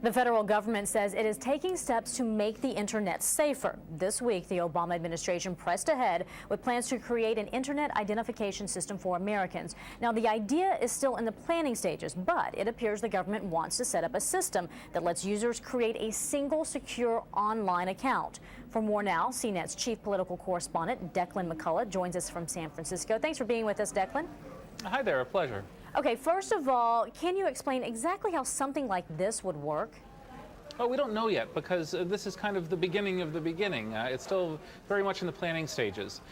The federal government says it is taking steps to make the internet safer. This week, the Obama administration pressed ahead with plans to create an internet identification system for Americans. Now, the idea is still in the planning stages, but it appears the government wants to set up a system that lets users create a single secure online account. For more now, CNET's chief political correspondent, Declan McCullagh, joins us from San Francisco. Thanks for being with us, Declan. Hi there, a pleasure. Okay, first of all, can you explain exactly how something like this would work? Well, we don't know yet because this is kind of the beginning of the beginning. It's still very much in the planning stages.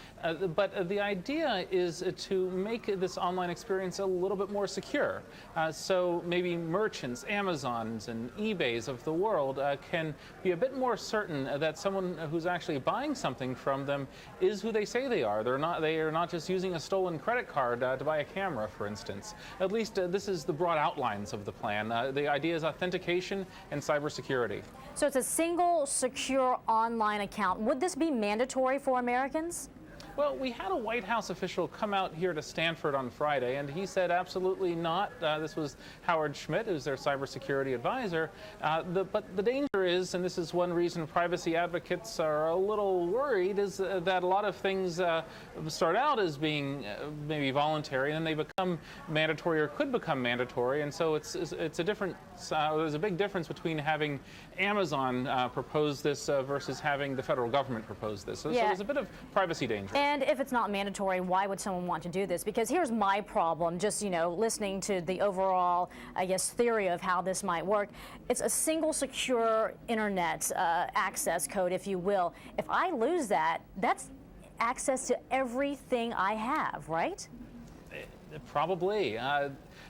But the idea is to make this online experience a little bit more secure. So maybe merchants, Amazons and eBays of the world can be a bit more certain that someone who's actually buying something from them is who they say they are. They are not just using a stolen credit card to buy a camera, for instance. At least this is the broad outlines of the plan. The idea is authentication and cybersecurity. So it's a single, secure online account. Would this be mandatory for Americans? Well, we had a White House official come out here to Stanford on Friday, and he said absolutely not. This was Howard Schmidt, who's their cybersecurity advisor. But the danger is, and this is one reason privacy advocates are a little worried, is that a lot of things start out as being maybe voluntary, and then they become mandatory or could become mandatory. And so it's a different. There's a big difference between having Amazon propose this versus having the federal government propose this. So there's a bit of privacy danger. And if it's not mandatory, why would someone want to do this? Because here's my problem, just, listening to the overall, theory of how this might work. It's a single secure internet access code, if you will. If I lose that, that's access to everything I have, right? Probably.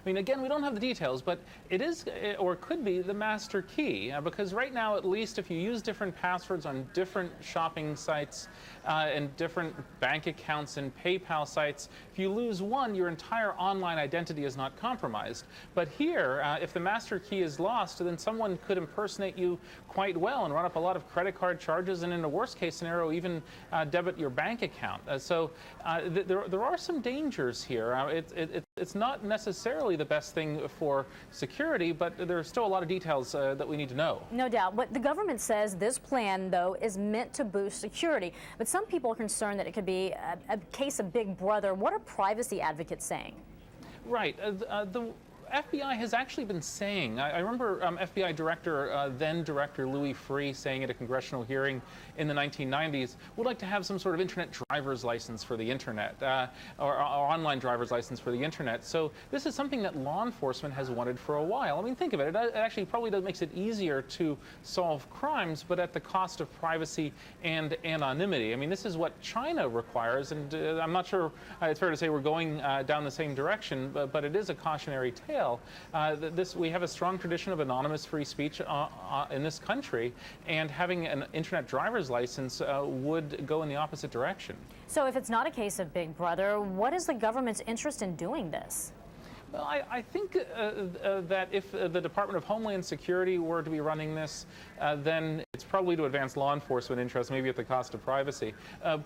Again, we don't have the details, but it is, or could be, the master key. Because right now, at least, if you use different passwords on different shopping sites and different bank accounts and PayPal sites, if you lose one, your entire online identity is not compromised. But here, if the master key is lost, then someone could impersonate you quite well and run up a lot of credit card charges, and in a worst-case scenario, even debit your bank account. So there are some dangers here. It's not necessarily the best thing for security, but there's still a lot of details that we need to know. No doubt. But the government says this plan, though, is meant to boost security. But some people are concerned that it could be a case of Big Brother. What are privacy advocates saying? Right. The FBI has actually been saying, I remember FBI director, then Director Louis Freeh saying at a congressional hearing in the 1990s, we'd like to have some sort of internet driver's license for the internet, or online driver's license for the internet. So this is something that law enforcement has wanted for a while. Think of it. It actually probably makes it easier to solve crimes, but at the cost of privacy and anonymity. This is what China requires, and I'm not sure it's fair to say we're going down the same direction, but it is a cautionary tale. We have a strong tradition of anonymous free speech in this country, and having an internet driver's license would go in the opposite direction. So if it's not a case of Big Brother, what is the government's interest in doing this? Well, I think that if the Department of Homeland Security were to be running this, then it's probably to advance law enforcement interests, maybe at the cost of privacy.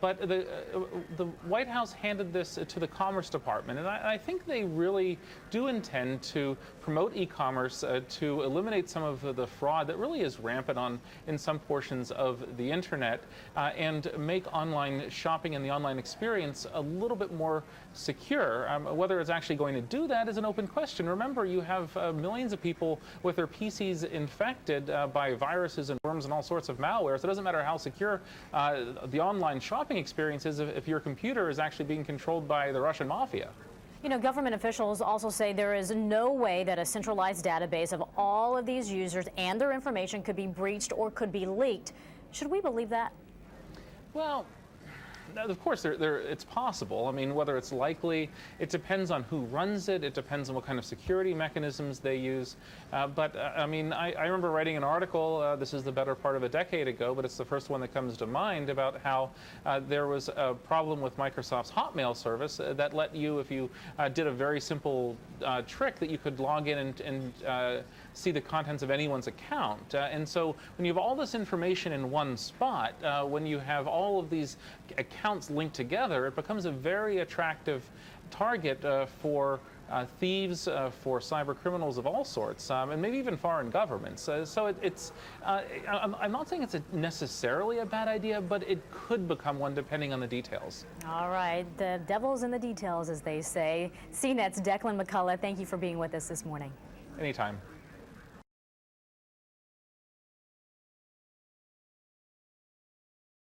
But the White House handed this to the Commerce Department, and I think they really do intend to promote e-commerce to eliminate some of the fraud that really is rampant in some portions of the internet, and make online shopping and the online experience a little bit more secure. Whether it's actually going to do that is an open question. Remember, you have millions of people with their PCs infected by viruses and worms and all sorts of malware, so it doesn't matter how secure the online shopping experience is if your computer is actually being controlled by the Russian mafia. Government officials also say there is no way that a centralized database of all of these users and their information could be breached or could be leaked. Should we believe that? Well, of course, it's possible. Whether it's likely, it depends on who runs it. It depends on what kind of security mechanisms they use. I remember writing an article, this is the better part of a decade ago, but it's the first one that comes to mind, about how there was a problem with Microsoft's Hotmail service that let you, if you did a very simple trick, that you could log in and see the contents of anyone's account. And so when you have all this information in one spot, when you have all of these accounts linked together, it becomes a very attractive target for thieves, for cyber criminals of all sorts, and maybe even foreign governments. I'm not saying it's necessarily a bad idea, but it could become one depending on the details. All right, the devil's in the details, as they say. CNET's Declan McCullagh, thank you for being with us this morning. Anytime.